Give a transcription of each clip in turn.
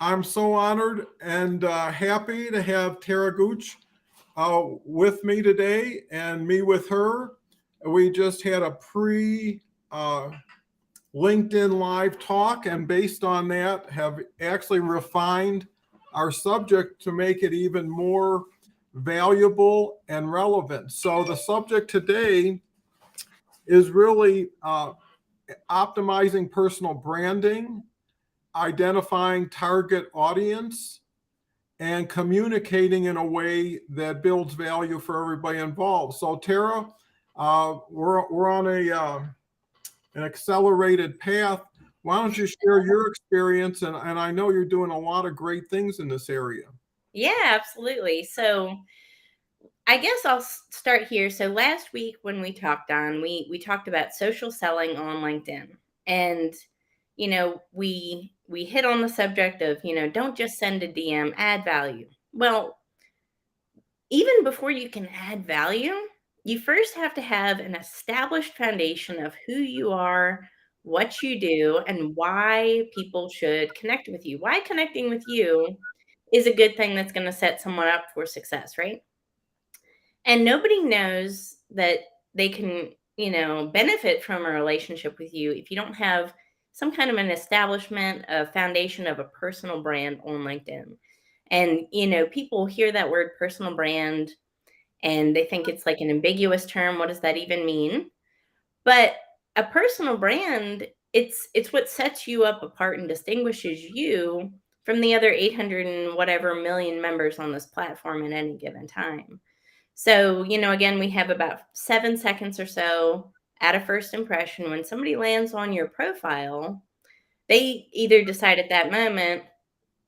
I'm so honored and happy to have Tara Gooch with me today and me with her. We just had a pre LinkedIn live talk, and based on that, have actually refined our subject to make it even more valuable and relevant. So, the subject today is really optimizing personal branding, identifying target audience, and communicating in a way that builds value for everybody involved. So, Tara, we're on an accelerated path. Why don't you share your experience? And I know you're doing a lot of great things in this area. Yeah, absolutely. So I guess I'll start here. So last week when we talked we talked about social selling on LinkedIn. And we hit on the subject of, don't just send a DM, add value. Well, even before you can add value, you first have to have an established foundation of who you are, what you do, and why people should connect with you. Why connecting with you is a good thing that's going to set someone up for success, right? And nobody knows that they can, benefit from a relationship with you if you don't have some kind of an establishment, a foundation of a personal brand on LinkedIn. And, people hear that word personal brand and they think it's like an ambiguous term. What does that even mean? But a personal brand, it's what sets you up apart and distinguishes you from the other 800 and whatever million members on this platform at any given time. So, again, we have about 7 seconds or so at a first impression. When somebody lands on your profile, they either decide at that moment,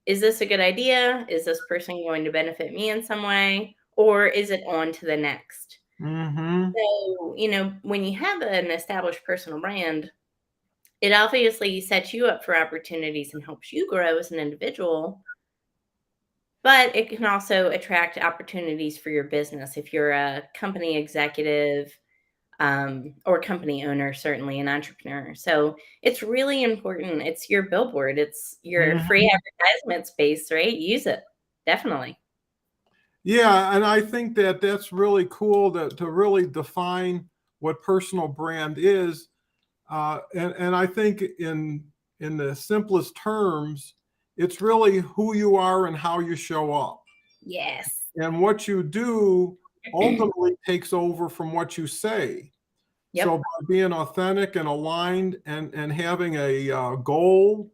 is this a good idea? Is this person going to benefit me in some way? Or is it on to the next? Mm-hmm. So, when you have an established personal brand, it obviously sets you up for opportunities and helps you grow as an individual. But it can also attract opportunities for your business if you're a company executive, or company owner, certainly an entrepreneur. So it's really important. It's your billboard. It's your free Mm-hmm. advertisement space, right? Use it. Definitely. Yeah, and I think that that's really cool to really define what personal brand is. And I think in the simplest terms, it's really who you are and how you show up. Yes. And what you do ultimately takes over from what you say. So Yep. by being authentic and aligned and having a goal,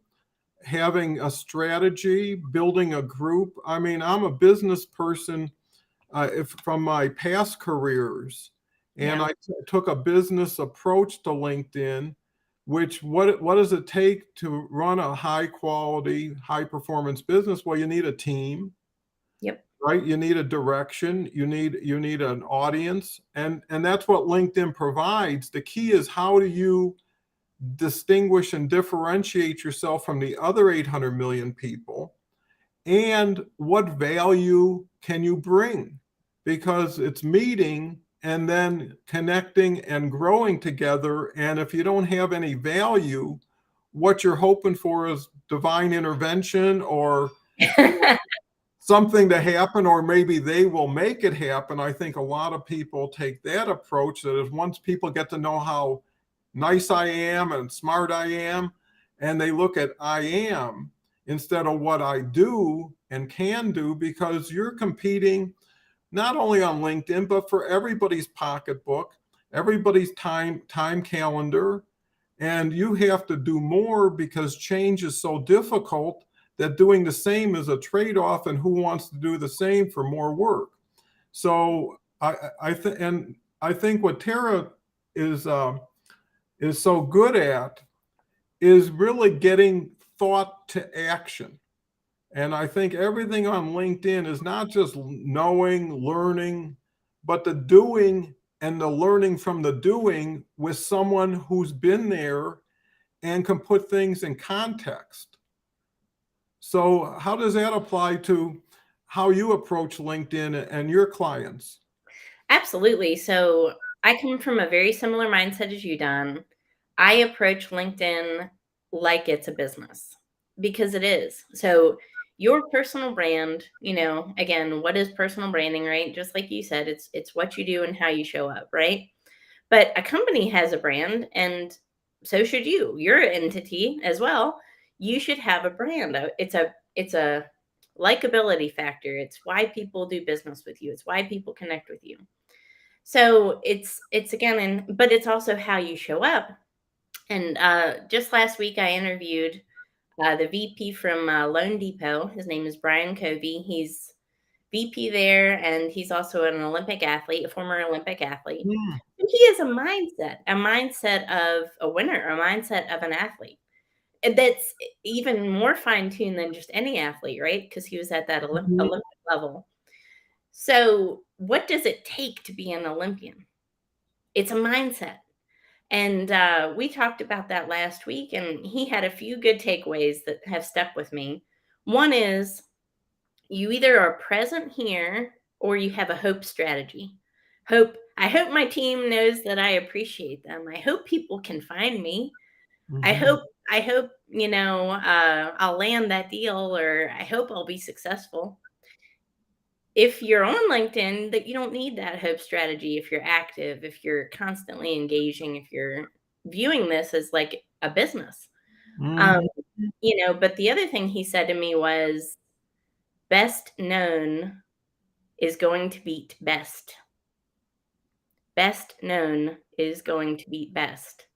having a strategy, building a group. I mean, I'm a business person from my past careers, and Yeah. I took a business approach to LinkedIn. Which what does it take to run a high quality, high performance business? Well, you need a team, Yep. right? You need a direction, you need an audience, and that's what LinkedIn provides. The key is, how do you distinguish and differentiate yourself from the other 800 million people, and what value can you bring? Because it's meeting and then connecting and growing together, and if you don't have any value, what you're hoping for is divine intervention, or something to happen, or maybe they will make it happen. I think a lot of people take that approach, that is, once people get to know how nice I am and smart I am, and they look at I am instead of what I do and can do, because you're competing not only on LinkedIn, but for everybody's pocketbook, everybody's time calendar, and you have to do more because change is so difficult that doing the same is a trade-off, and who wants to do the same for more work? So I think what Tara is is so good at is really getting thought to action. And I think everything on LinkedIn is not just knowing, learning, but the doing and the learning from the doing with someone who's been there and can put things in context. So, how does that apply to how you approach LinkedIn and your clients? Absolutely. So I come from a very similar mindset as you, Don. I approach LinkedIn like it's a business, because it is. So your personal brand, again, what is personal branding, right? Just like you said, it's what you do and how you show up, right? But a company has a brand, and so should you. You're an entity as well. You should have a brand. It's a likability factor. It's why people do business with you. It's why people connect with you. So it's again, but it's also how you show up. And just last week, I interviewed the VP from Loan Depot. His name is Brian Covey. He's VP there, and he's also an Olympic athlete, a former Olympic athlete. Mm, And he has a mindset of a winner, a mindset of an athlete. And that's even more fine-tuned than just any athlete, right? Because he was at that mhm, Olympic level. So, what does it take to be an Olympian? It's a mindset. And we talked about that last week, and he had a few good takeaways that have stuck with me. One is you either are present here or you have a hope strategy. I hope my team knows that I appreciate them. I hope people can find me. I mhm, hope I hope, I'll land that deal, or I hope I'll be successful. If you're on LinkedIn, that you don't need that hope strategy. If you're active, if you're constantly engaging, if you're viewing this as like a business. Um, mhm, but the other thing he said to me was best known is going to beat best. Best known is going to beat best.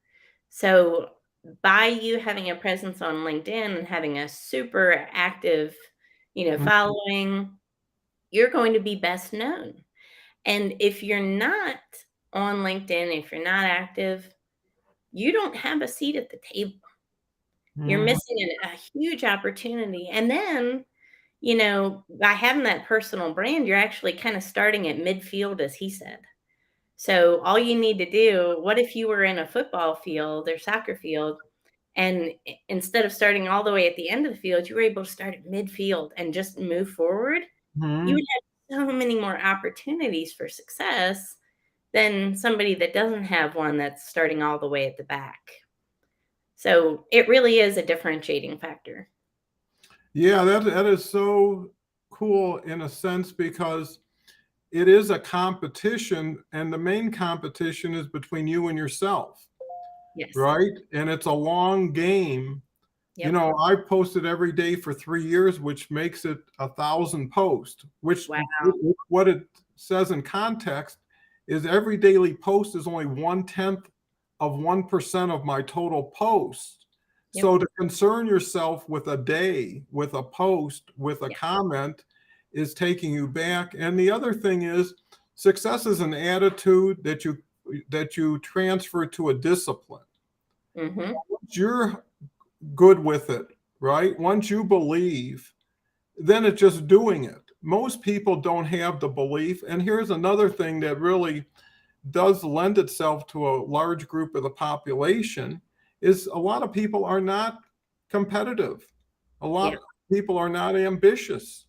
So by you having a presence on LinkedIn and having a super active, mhm, following, you're going to be best known. And if you're not on LinkedIn, if you're not active, you don't have a seat at the table. You're mhm, missing a huge opportunity. And then, by having that personal brand, you're actually kind of starting at midfield, as he said. So all you need to do, what if you were in a football field or soccer field, and instead of starting all the way at the end of the field, you were able to start at midfield and just move forward? You mhm. would have so many more opportunities for success than somebody that doesn't have one that's starting all the way at the back. So it really is a differentiating factor. Yeah, that is so cool in a sense because it is a competition, and the main competition is between you and yourself, Yes. right? And it's a long game. You Yep. know, I've posted every day for 3 years, which makes it 1,000 posts, which Wow. what it says in context is every daily post is only 1/10 of 1% of my total posts. Yep. So to concern yourself with a day, with a post, with a Yeah. comment is taking you back. And the other thing is success is an attitude that you transfer to a discipline. Mhm. Once you're good with it, right? Once you believe, then it's just doing it. Most people don't have the belief. And here's another thing that really does lend itself to a large group of the population is a lot of people are not competitive. A lot Yeah. of people are not ambitious.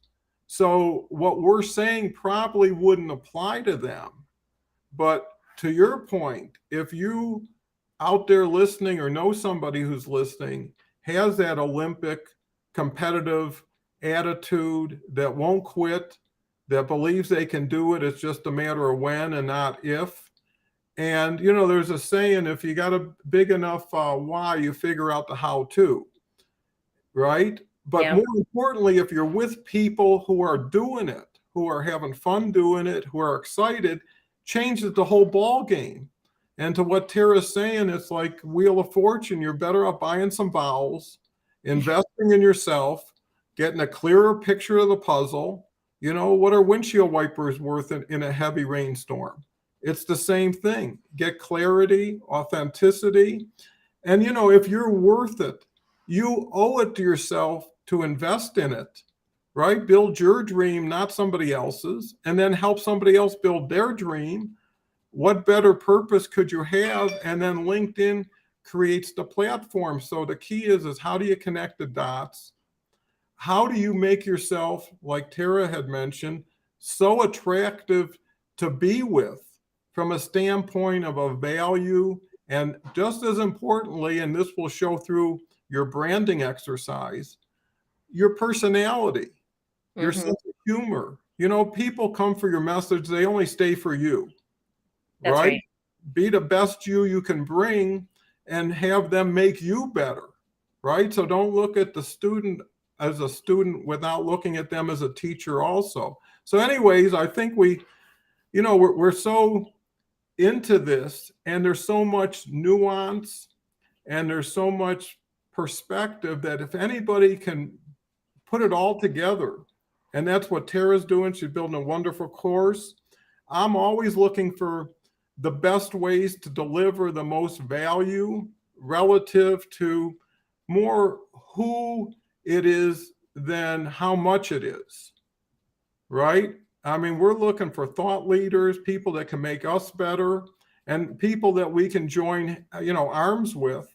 So what we're saying probably wouldn't apply to them. But to your point, if you out there listening or know somebody who's listening has that Olympic competitive attitude that won't quit, that believes they can do it, it's just a matter of when and not if. And you know, there's a saying: if you got a big enough why, you figure out the how to, right? But Yeah. more importantly, if you're with people who are doing it, who are having fun doing it, who are excited, changes the whole ball game. And to what Tara's saying, it's like Wheel of Fortune. You're better off buying some vowels, investing in yourself, getting a clearer picture of the puzzle. You know, what are windshield wipers worth in a heavy rainstorm? It's the same thing. Get clarity, authenticity, and you know, if you're worth it, you owe it to yourself to invest in it, right? Build your dream, not somebody else's, and then help somebody else build their dream. What better purpose could you have? And then LinkedIn creates the platform. So the key is how do you connect the dots? How do you make yourself, like Tara had mentioned, so attractive to be with from a standpoint of a value? And just as importantly, and this will show through your branding exercise, your personality, your Mhm. sense of humor. People come for your message, they only stay for you, That's right? right. Be the best you can bring and have them make you better, right? So don't look at the student as a student without looking at them as a teacher also. So anyways, I think we're so into this, and there's so much nuance and there's so much perspective that if anybody can put it all together, and that's what Tara's doing, she's building a wonderful course. I'm always looking for the best ways to deliver the most value relative to more who it is than how much it is, right? I mean, we're looking for thought leaders, people that can make us better, and people that we can join, arms with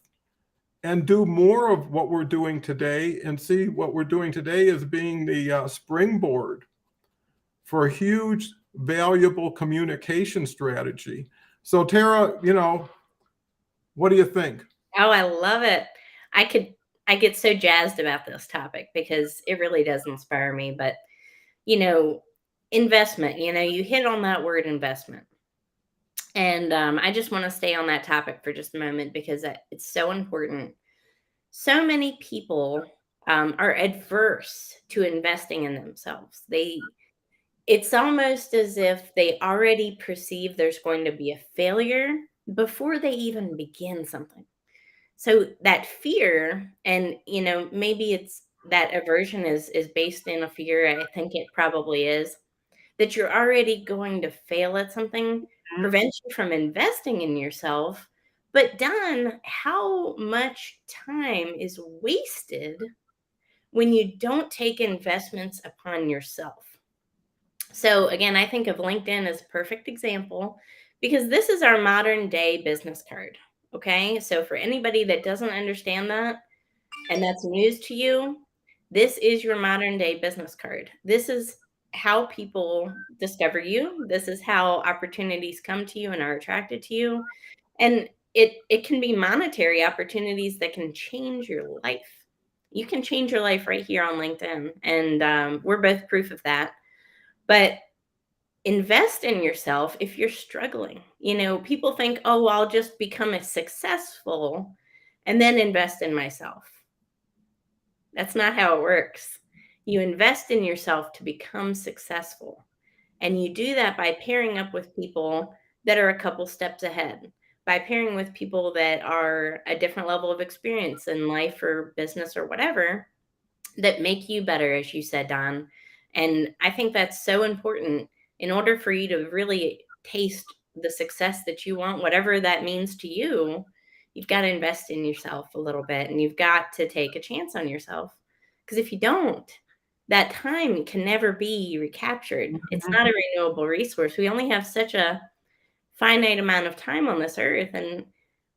and do more of what we're doing today, and see what we're doing today as being the springboard for a huge, valuable communication strategy. So, Tara, what do you think? Oh, I love it. I could I get so jazzed about this topic because it really does inspire me, but, you know, investment, you hit on that word investment. And, I just wanna stay on that topic for just a moment because it's so important. So many people, are adverse to investing in themselves. It's almost as if they already perceive there's going to be a failure before they even begin something. So that fear, and maybe it's that aversion is based in a fear. I think it probably is that you're already going to fail at something, prevents you from investing in yourself. But Don, how much time is wasted when you don't take investments upon yourself? So again, I think of LinkedIn as a perfect example because this is our modern day business card. Okay. So for anybody that doesn't understand that and that's news to you, this is your modern day business card. This is how people discover you. This is how opportunities come to you and are attracted to you. And it can be monetary opportunities that can change your life. You can change your life right here on LinkedIn. And we're both proof of that. But invest in yourself if you're struggling. People think, oh, I'll just become a successful and then invest in myself. That's not how it works. You invest in yourself to become successful. And you do that by pairing up with people that are a couple steps ahead, by pairing with people that are a different level of experience in life or business or whatever that make you better, as you said, Don. And I think that's so important in order for you to really taste the success that you want, whatever that means to you. You've got to invest in yourself a little bit and you've got to take a chance on yourself. Because if you don't, that time can never be recaptured. It's not a renewable resource. We only have such a finite amount of time on this earth. And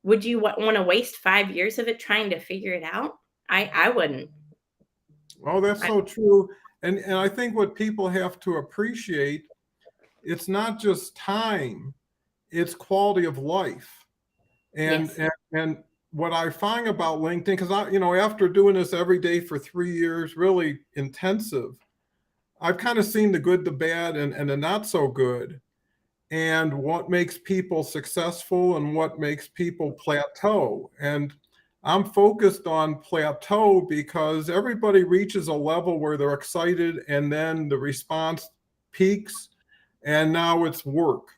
would you want to waste 5 years of it trying to figure it out? I wouldn't. Oh, that's so true. And I think what people have to appreciate, it's not just time, it's quality of life. And Yes. and what I find about LinkedIn, because after doing this every day for 3 years, really intensive, I've kind of seen the good, the bad, and the not so good, and what makes people successful and what makes people plateau. And I'm focused on plateau because everybody reaches a level where they're excited and then the response peaks and now it's work.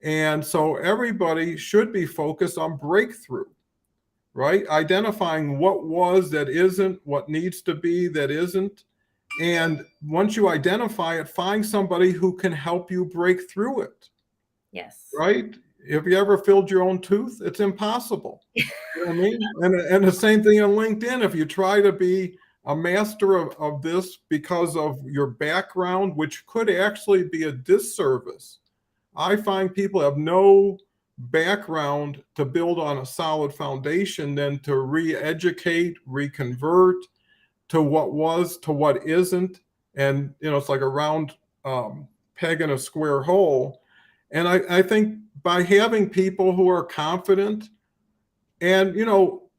And so everybody should be focused on breakthrough, right? Identifying what was that isn't, what needs to be that isn't. And once you identify it, find somebody who can help you break through it, Yes. right? Have you ever filled your own tooth? It's impossible. You know what I mean? And the same thing on LinkedIn. If you try to be a master of this because of your background, which could actually be a disservice, I find people have no background to build on a solid foundation than to re-educate, reconvert to what was to what isn't. And, it's like a round peg in a square hole. And I think by having people who are confident, and,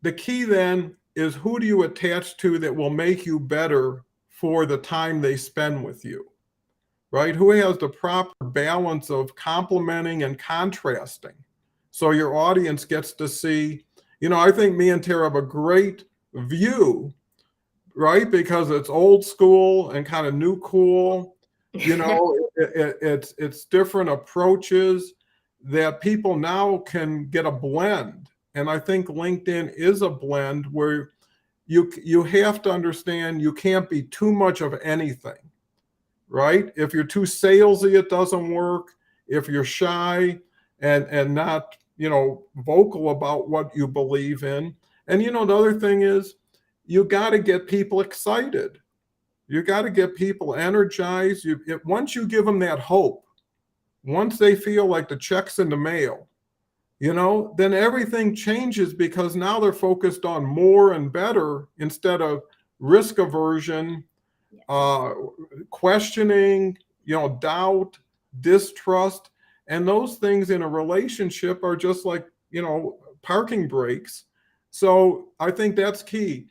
the key then is who do you attach to that will make you better for the time they spend with you, right? Who has the proper balance of complementing and contrasting. So your audience gets to see, I think me and Tara have a great view, right? Because it's old school and kind of new cool. It's different approaches that people now can get a blend. And I think LinkedIn is a blend where you have to understand you can't be too much of anything, right? If you're too salesy, it doesn't work. If you're shy and not, vocal about what you believe in. And the other thing is you got to get people excited. You got to get people energized. Once you give them that hope, once they feel like the check's in the mail, then everything changes because now they're focused on more and better instead of risk aversion, questioning, doubt, distrust. And those things in a relationship are just like, parking brakes. So I think that's key.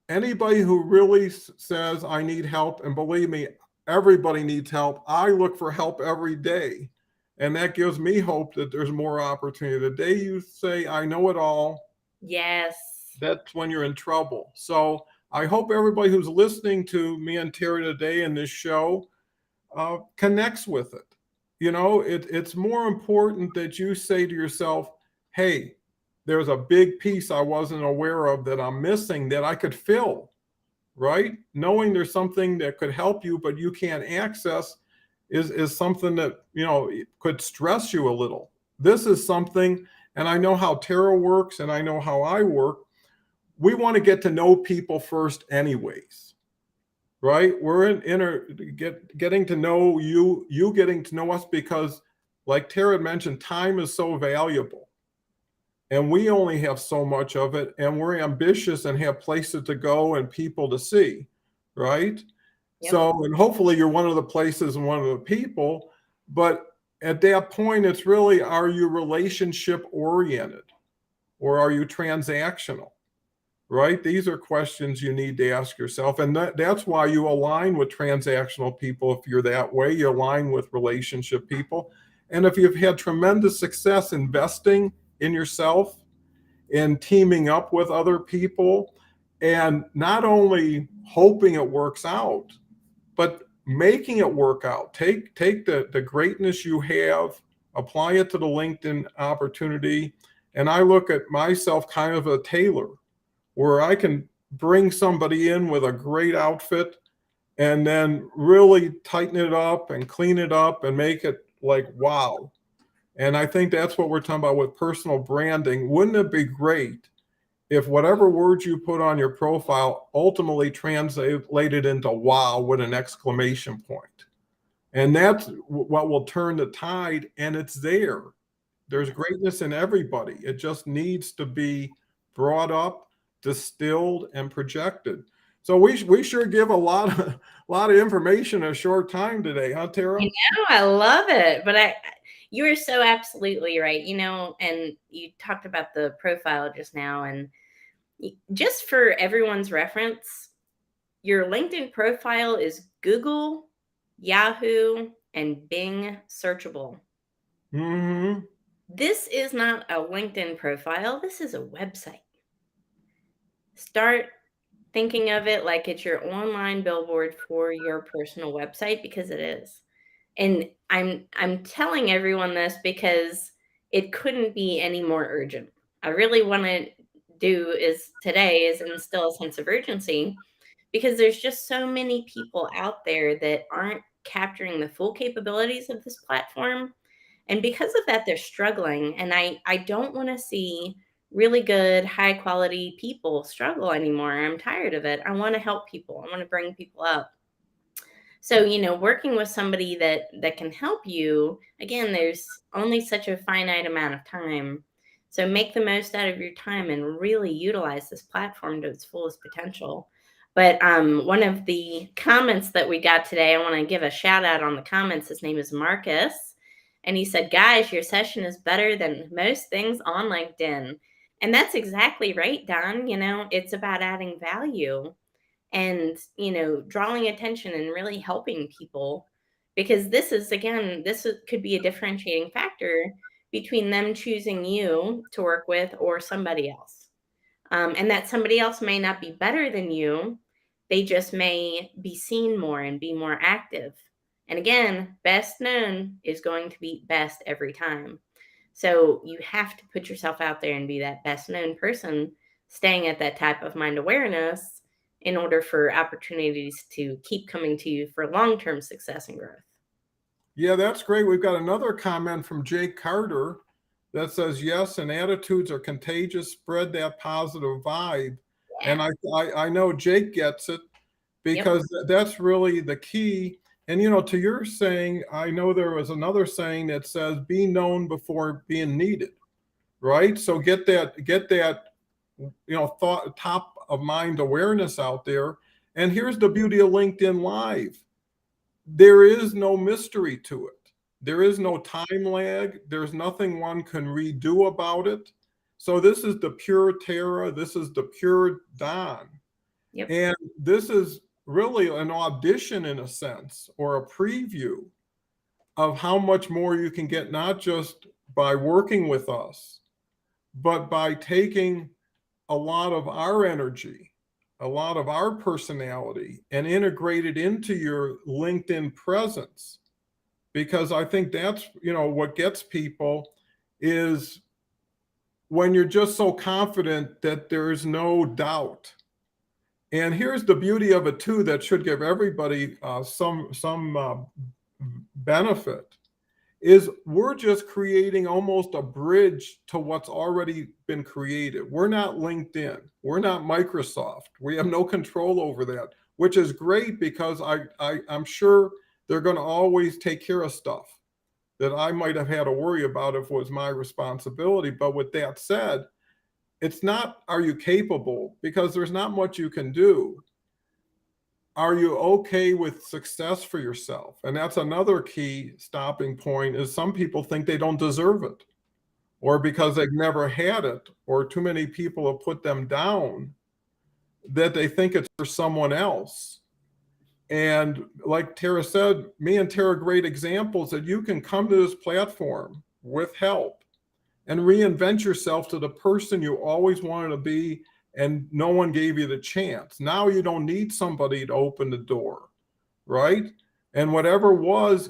Anybody who really says, I need help, and believe me, everybody needs help. I look for help every day. And that gives me hope that there's more opportunity. The day you say, I know it all, yes, that's when you're in trouble. So I hope everybody who's listening to me and Terry today in this show connects with it. It's more important that you say to yourself, hey, there's a big piece I wasn't aware of that I'm missing that I could fill, right? Knowing there's something that could help you, but you can't access is something that, could stress you a little. This is something, and I know how Tara works and I know how I work. We want to get to know people first anyways, right? We're getting to know you getting to know us because, like Tara had mentioned, time is so valuable. And we only have so much of it, and we're ambitious and have places to go and people to see, right? Yep. So, and hopefully you're one of the places and one of the people, but at that point, it's really, are you relationship oriented or are you transactional, right? These are questions you need to ask yourself. And that's why you align with transactional people. If you're that way, you align with relationship people. And if you've had tremendous success investing in yourself and teaming up with other people and not only hoping it works out, but making it work out. Take the greatness you have, apply it to the LinkedIn opportunity. And I look at myself kind of a tailor where I can bring somebody in with a great outfit and then really tighten it up and clean it up and make it like, wow. And I think that's what we're talking about with personal branding. Wouldn't it be great if whatever words you put on your profile ultimately translated into wow with an exclamation point? And that's what will turn the tide, and it's there. There's greatness in everybody. It just needs to be brought up, distilled, and projected. So we sure give a lot of information in a short time today, huh, Tara? I love it. But you are so absolutely right. And you talked about the profile just now, and just for everyone's reference, your LinkedIn profile is Google, Yahoo, and Bing searchable. Mm-hmm. This is not a LinkedIn profile. This is a website. Start thinking of it like it's your online billboard for your personal website, because it is. And I'm telling everyone this because it couldn't be any more urgent. I really want to do today is instill a sense of urgency, because there's just so many people out there that aren't capturing the full capabilities of this platform. And because of that, they're struggling. And I don't want to see really good, high quality people struggle anymore. I'm tired of it. I want to help people. I want to bring people up. So, working with somebody that can help you, again, there's only such a finite amount of time. So make the most out of your time and really utilize this platform to its fullest potential. But one of the comments that we got today, I want to give a shout out on the comments. His name is Marcus. And he said, guys, your session is better than most things on LinkedIn. And that's exactly right, Don. It's about adding value and, drawing attention and really helping people, because this is, again, could be a differentiating factor between them choosing you to work with or somebody else. And that somebody else may not be better than you. They just may be seen more and be more active. And again, best known is going to be best every time. So you have to put yourself out there and be that best known person, staying at that type of mind awareness in order for opportunities to keep coming to you for long term success and growth. Yeah, that's great. We've got another comment from Jake Carter that says, yes, and attitudes are contagious, spread that positive vibe. And Yeah. I know Jake gets it, Yep. because that's really the key. And, to your saying, I know there was another saying that says, be known before being needed, right? So get that, thought, top of mind awareness out there. And here's the beauty of LinkedIn Live. There is no mystery to it. There is no time lag. There's nothing one can redo about it. So this is the pure Tara. This is the pure Don. Yep. And this is really an audition, in a sense, or a preview of how much more you can get, not just by working with us, but by taking a lot of our energy, a lot of our personality, and integrate it into your LinkedIn presence. Because I think that's, what gets people is when you're just so confident that there's no doubt. And here's the beauty of it too, that should give everybody some benefit, is we're just creating almost a bridge to what's already been created. We're not LinkedIn. We're not Microsoft. We have no control over that, which is great, because I'm sure they're going to always take care of stuff that I might have had to worry about if it was my responsibility. But with that said, it's not, are you capable? Because there's not much you can do. Are you okay with success for yourself? And that's another key stopping point, is some people think they don't deserve it, or because they've never had it, or too many people have put them down, that they think it's for someone else. And like Tara said, me and Tara are great examples that you can come to this platform with help and reinvent yourself to the person you always wanted to be, and no one gave you the chance. Now you don't need somebody to open the door, right? And whatever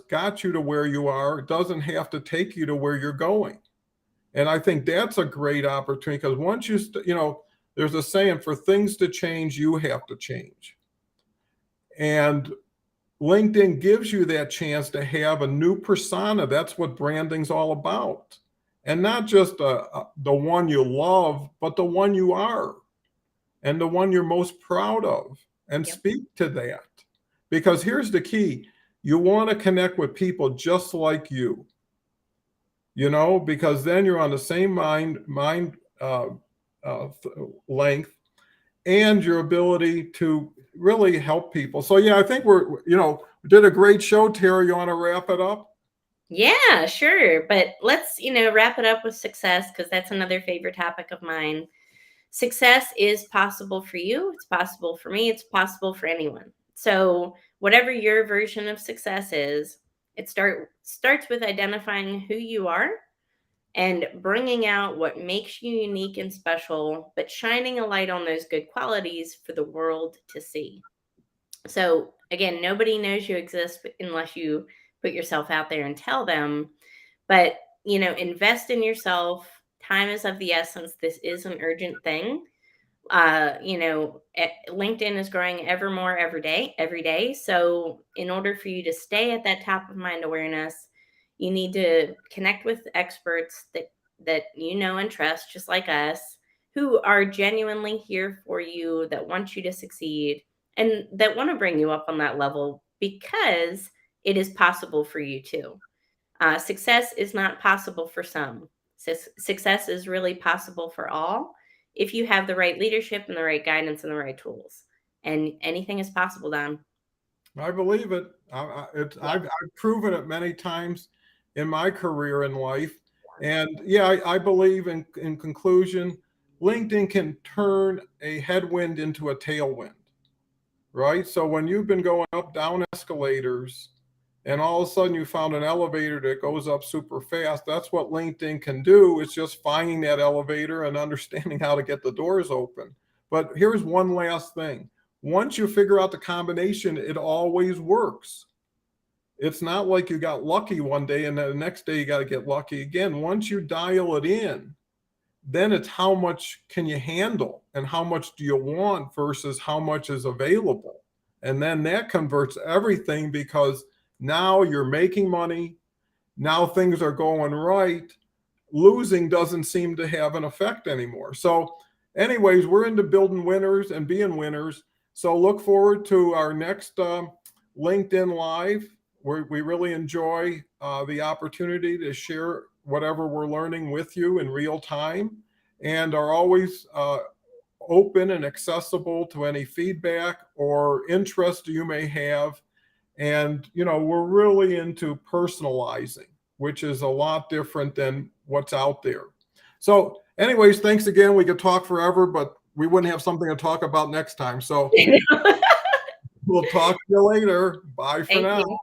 got you to where you are, doesn't have to take you to where you're going. And I think that's a great opportunity, because once there's a saying, for things to change, you have to change. And LinkedIn gives you that chance to have a new persona. That's what branding's all about. And not just the one you love, but the one you are, and the one you're most proud of, and Yep. speak to that. Because here's the key: you want to connect with people just like you, because then you're on the same mind length, and your ability to really help people. So yeah, I think we did a great show. Terry, you want to wrap it up? Yeah, sure. But let's, wrap it up with success, because that's another favorite topic of mine. Success is possible for you. It's possible for me. It's possible for anyone. So whatever your version of success is, it starts with identifying who you are and bringing out what makes you unique and special, but shining a light on those good qualities for the world to see. So again, nobody knows you exist unless you put yourself out there and tell them. But, invest in yourself. Time is of the essence. This is an urgent thing. LinkedIn is growing ever more every day. So in order for you to stay at that top of mind awareness, you need to connect with experts that and trust, just like us, who are genuinely here for you, that want you to succeed, and that want to bring you up on that level, because it is possible for you too. Success is not possible for some. Success is really possible for all, if you have the right leadership and the right guidance and the right tools. And anything is possible, Don. I believe it. Yeah. I've proven it many times in my career in life. And yeah, I believe, in conclusion, LinkedIn can turn a headwind into a tailwind, right? So when you've been going up down escalators and all of a sudden you found an elevator that goes up super fast, that's what LinkedIn can do. It's just finding that elevator and understanding how to get the doors open. But here's one last thing. Once you figure out the combination, it always works. It's not like you got lucky one day and then the next day you got to get lucky again. Once you dial it in, then it's how much can you handle and how much do you want versus how much is available. And then that converts everything, because now you're making money. Now things are going right. Losing doesn't seem to have an effect anymore. So anyways, we're into building winners and being winners. So look forward to our next LinkedIn Live. We really enjoy the opportunity to share whatever we're learning with you in real time, and are always open and accessible to any feedback or interest you may have. And, you know, we're really into personalizing, which is a lot different than what's out there. So anyways, thanks again. We could talk forever, but we wouldn't have something to talk about next time. So we'll talk to you later. Bye for Thank now. you.